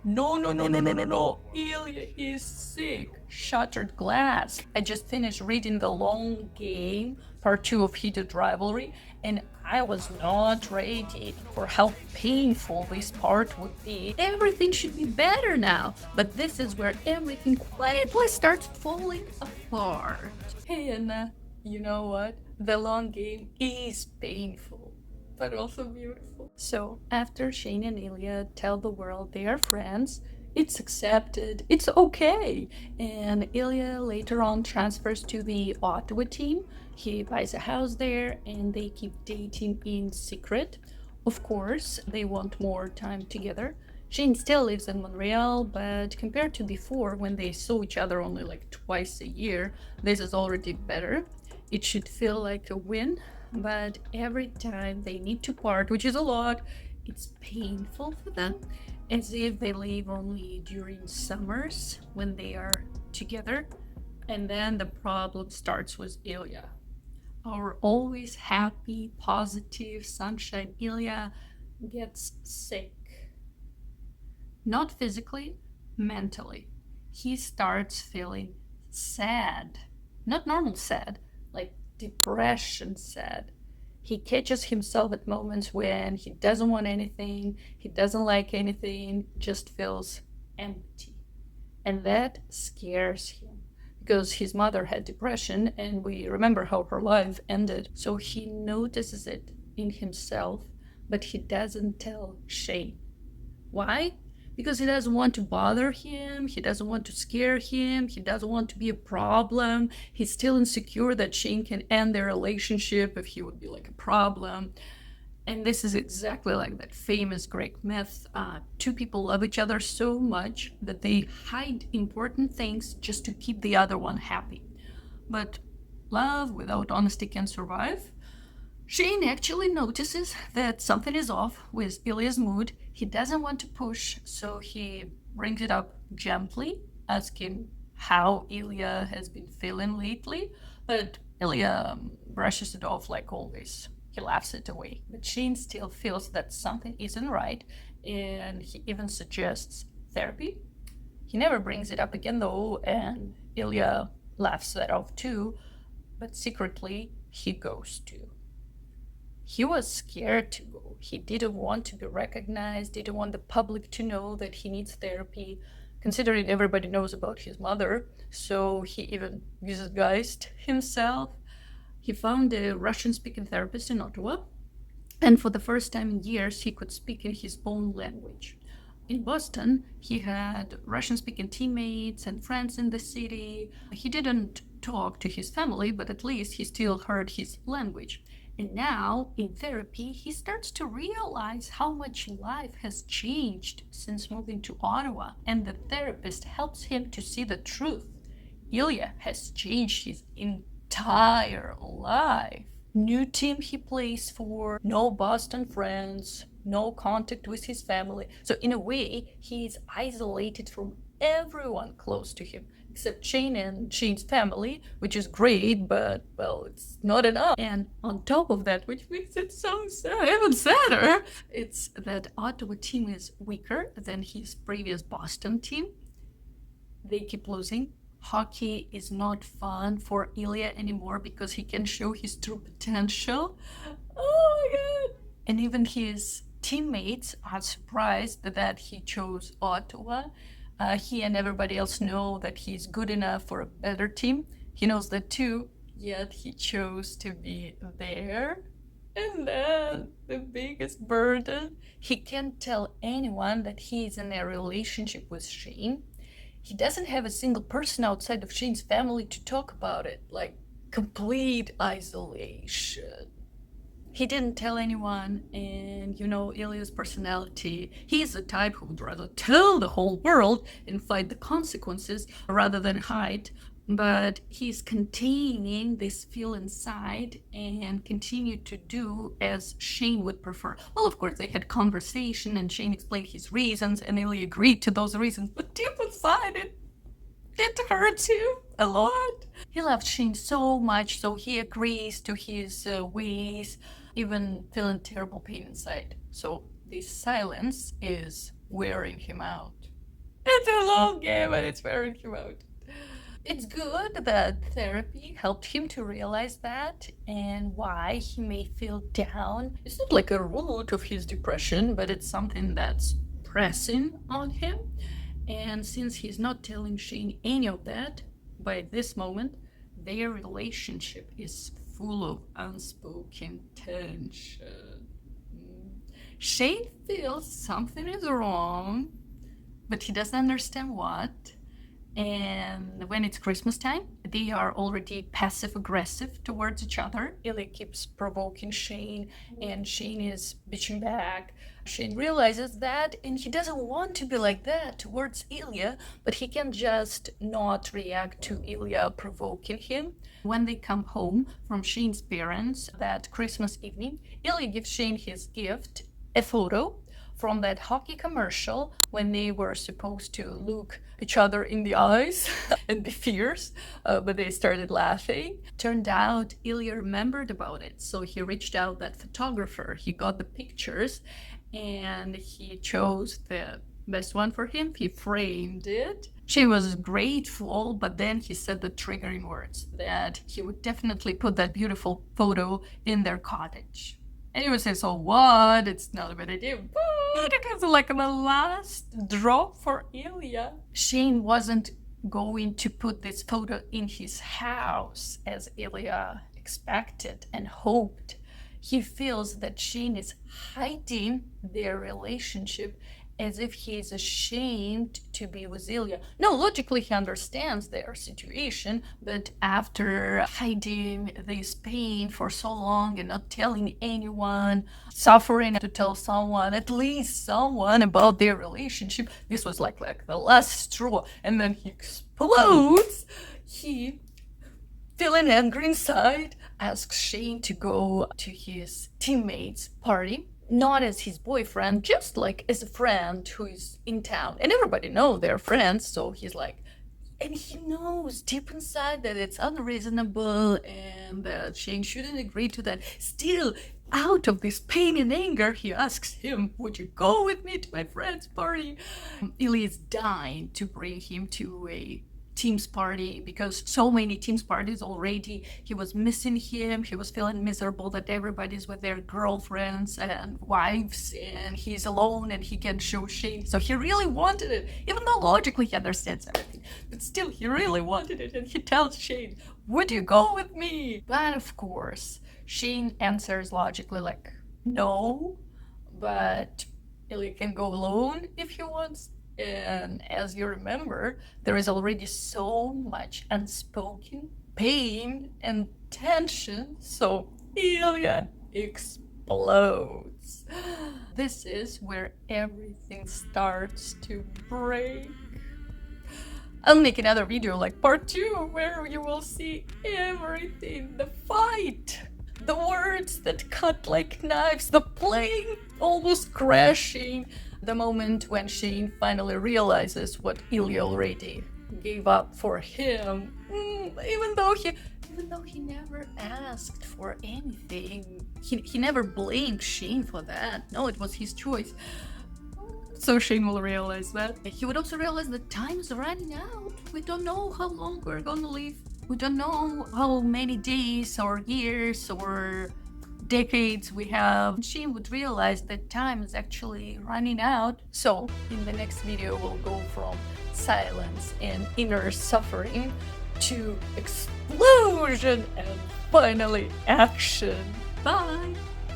No, no, no, no, no, no, no. Ilya is sick. Shattered glass. I just finished reading The Long Game, part 2 of Heated Rivalry, and I was not ready for how painful this part would be. Everything should be better now, but this is where everything quietly starts falling apart. Hey, Anna, you know what? The long game is painful, but also beautiful. So, after Shane and Ilya tell the world they are friends, it's accepted, it's okay. And Ilya later on transfers to the Ottawa team. He buys a house there and they keep dating in secret. Of course, they want more time together. Shane still lives in Montreal, but compared to before, when they saw each other only like twice a year, this is already better. It should feel like a win, but every time they need to part, which is a lot, it's painful for them, as if they leave only during summers when they are together. And then the problem starts with Ilya. Our always happy, positive, sunshine Ilya gets sick. Not physically, mentally. He starts feeling sad. Not normal sad, like depression sad. He catches himself at moments when he doesn't want anything, he doesn't like anything, just feels empty. And that scares him because his mother had depression and we remember how her life ended. So he notices it in himself, but he doesn't tell Shane. Why? Because he doesn't want to bother him, he doesn't want to scare him, he doesn't want to be a problem. He's still insecure that Shane can end their relationship if he would be like a problem. And this is exactly like that famous Greek myth. Two people love each other so much that they hide important things just to keep the other one happy. But love without honesty can survive. Shane actually notices that something is off with Ilya's mood. He doesn't want to push, so he brings it up gently, asking how Ilya has been feeling lately. But Ilya brushes it off like always. He laughs it away. But Shane still feels that something isn't right, and he even suggests therapy. He never brings it up again, though, and Ilya laughs that off too, but secretly he goes to. He was scared to go. He didn't want to be recognized, didn't want the public to know that he needs therapy, considering everybody knows about his mother. So he even disguised himself. He found a Russian speaking therapist in Ottawa, and for the first time in years, he could speak in his own language. In Boston, he had Russian speaking teammates and friends in the city. He didn't talk to his family, but at least he still heard his language. And now, in therapy, he starts to realize how much life has changed since moving to Ottawa, and the therapist helps him to see the truth. Ilya has changed his entire life. New team he plays for, no Boston friends, no contact with his family. So in a way, he is isolated from everyone close to him, except Shane and Shane's family, which is great, but, well, it's not enough. And on top of that, which makes it so sad, even sadder, it's that Ottawa team is weaker than his previous Boston team. They keep losing. Hockey is not fun for Ilya anymore because he can show his true potential. Oh my god! And even his teammates are surprised that he chose Ottawa. He and everybody else know that he's good enough for a better team. He knows that too, yet he chose to be there. And then the biggest burden, he can't tell anyone that he is in a relationship with Shane. He doesn't have a single person outside of Shane's family to talk about it, like complete isolation. He didn't tell anyone, and you know Ilya's personality. He's the type who would rather tell the whole world and fight the consequences rather than hide. But he's containing this feel inside and continue to do as Shane would prefer. Well, of course, they had conversation and Shane explained his reasons and Ilya agreed to those reasons, but deep inside it hurts him a lot. He loved Shane so much, so he agrees to his ways, even feeling terrible pain inside. So this silence is wearing him out. It's a long game and it's very cute. It's good that therapy helped him to realize that and why he may feel down. It's not like a root of his depression, but it's something that's pressing on him. And since he's not telling Shane any of that, by this moment, their relationship is full of unspoken tension. Shane feels something is wrong, but he doesn't understand what. And when it's Christmas time, they are already passive aggressive towards each other. Ilya keeps provoking Shane, and Shane is bitching back. Shane realizes that, and he doesn't want to be like that towards Ilya, but he can just not react to Ilya provoking him. When they come home from Shane's parents that Christmas evening, Ilya gives Shane his gift, a photo from that hockey commercial when they were supposed to look each other in the eyes and be fierce, but they started laughing. Turned out Ilya remembered about it, so he reached out that photographer. He got the pictures and he chose the best one for him. He framed it. She was grateful, but then he said the triggering words that he would definitely put that beautiful photo in their cottage. And he would say, so what? It's not a bad idea. But it was like the last drop for Ilya. Shane wasn't going to put this photo in his house as Ilya expected and hoped. He feels that Shane is hiding their relationship as if he is ashamed to be with Ilya. No, logically he understands their situation, but after hiding this pain for so long and not telling anyone, suffering to tell someone, at least someone, about their relationship, this was like the last straw. And then he explodes. He, feeling angry inside, asks Shane to go to his teammate's party. Not as his boyfriend, just like as a friend who is in town. And everybody knows they're friends, so he's like, and he knows deep inside that it's unreasonable and that Shane shouldn't agree to that. Still, out of this pain and anger, he asks him, would you go with me to my friend's party? Ilya is dying to bring him to a team's party because so many team's parties already. He was missing him. He was feeling miserable that everybody's with their girlfriends and wives and he's alone and he can show Shane. So he really wanted it, even though logically he understands everything. But still, he really wanted it, and he tells Shane, would you go with me? But of course, Shane answers logically like, no, but Ilya can go alone if he wants. And as you remember, there is already so much unspoken pain and tension, so Ilya explodes. This is where everything starts to break. I'll make another video like part 2 where you will see everything, the fight, the words that cut like knives, the plane almost crashing, the moment when Shane finally realizes what Ilya already gave up for him, even though he never asked for anything. He never blamed Shane for that. No, it was his choice. So Shane will realize that. He would also realize that time is running out. We don't know how long we're gonna live. We don't know how many days or years or decades we have. Shane would realize that time is actually running out. So in the next video we'll go from silence and inner suffering to explosion and finally action. Bye!